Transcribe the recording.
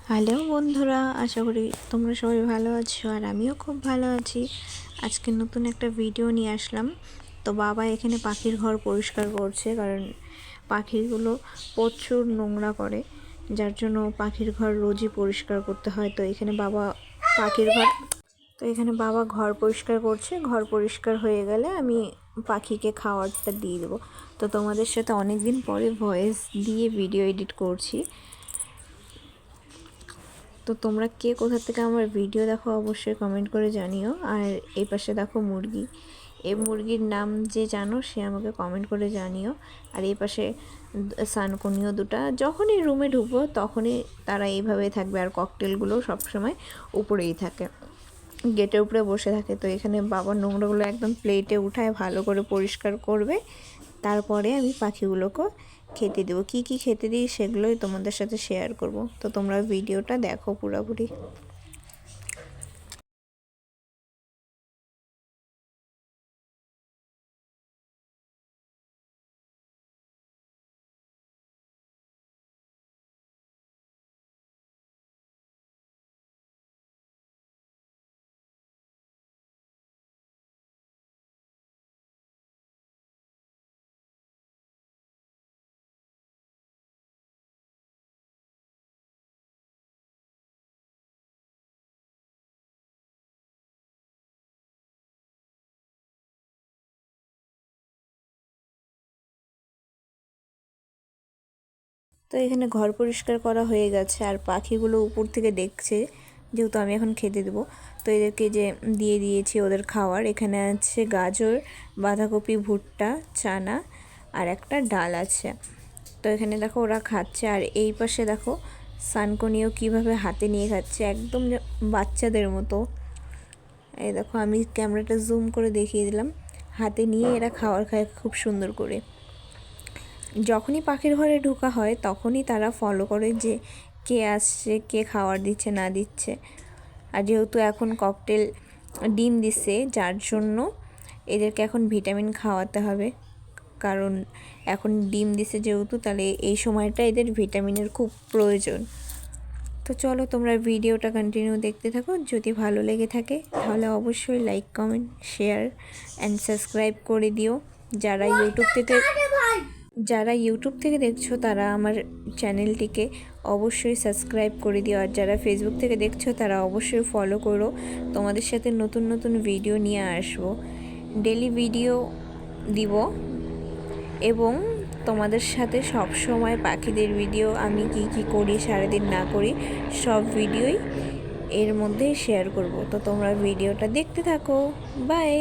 Hello বন্ধুরা, আশা করি তোমরা সবাই ভালো আছো আর আমিও খুব ভালো আছি। আজকে নতুন একটা ভিডিও নিয়ে আসলাম। তো বাবা এখানে পাখির ঘর পরিষ্কার করছে, কারণ পাখিগুলো প্রচুর নোংরা করে, যার জন্য পাখির ঘর রোজই পরিষ্কার করতে হয়। তো এখানে বাবা ঘর পরিষ্কার করছে। ঘর পরিষ্কার হয়ে গেলে আমি পাখিকে খাবারটা দিয়ে দেবো। তো তোমাদের সাথে অনেক দিন পরে ভয়েস দিয়ে ভিডিও এডিট করছি। তো তোমরা কে কোথা থেকে আমার ভিডিও দেখো অবশ্যই কমেন্ট করে জানিও। আর এই পাশে দেখো মুরগি, এই মুরগির নাম যে জানো সে আমাকে কমেন্ট করে জানিও। আর এই পাশে সানকনিও দুটা, যখনই রুমে ঢুকবো তখনই তারা এইভাবে থাকবে। আর ককটেলগুলো সবসময় উপরেই থাকে, গেটের উপরে বসে থাকে। তো এখানে বাবার নোংরাগুলো একদম প্লেটে উঠায় ভালো করে পরিষ্কার করবে, তারপরে আমি পাখিগুলোকে খেতে দেবো। কী কী খেতে দিই সেগুলোই তোমাদের সাথে শেয়ার করব। তো তোমরা ভিডিওটা দেখো পুরোপুরি। তো এখানে ঘর পরিষ্কার করা হয়ে গেছে, আর পাখিগুলো উপর থেকে দেখছে, যেহেতু আমি এখন খেতে দেবো। তো এদেরকে যে দিয়ে দিয়েছি ওদের খাওয়ার। এখানে আছে গাজর, বাঁধাকপি, ভুট্টা, চানা আর একটা ডাল আছে। তো এখানে দেখো ওরা খাচ্ছে। আর এই পাশে দেখো সানকনিও কীভাবে হাতে নিয়ে খাচ্ছে, একদম বাচ্চাদের মতো। এই দেখো, আমি ক্যামেরাটা জুম করে দেখিয়ে দিলাম, হাতে নিয়ে এরা খাবার খায় খুব সুন্দর করে। যখনই পাখির ঘরে ঢোকা হয় তখনই তারা ফলো করে যে কে আসছে, কে খাবার দিচ্ছে না দিচ্ছে। আর যেহেতু এখন ককটেল ডিম দিচ্ছে, যার জন্য এদেরকে এখন ভিটামিন খাওয়াতে হবে, কারণ এখন ডিম দিছে যেহেতু, তাহলে এই সময়টা এদের ভিটামিনের খুব প্রয়োজন। তো চলো তোমরা ভিডিওটা কন্টিনিউ দেখতে থাকো। যদি ভালো লেগে থাকে তাহলে অবশ্যই like, comment, share and subscribe করে দিও। যারা ইউটিউব থেকে দেখছো তারা আমার চ্যানেলটিকে অবশ্যই সাবস্ক্রাইব করে দিও। আর যারা ফেসবুক থেকে দেখছো তারা অবশ্যই ফলো করো। তোমাদের সাথে নতুন নতুন ভিডিও নিয়ে আসবো, ডেলি ভিডিও দিব, এবং তোমাদের সাথে সব সময় পাখিদের ভিডিও, আমি কি কি করি সারাদিন না করি, সব ভিডিওই এর মধ্যেই শেয়ার করব। তো তোমরা ভিডিওটা দেখতে থাকো। বাই।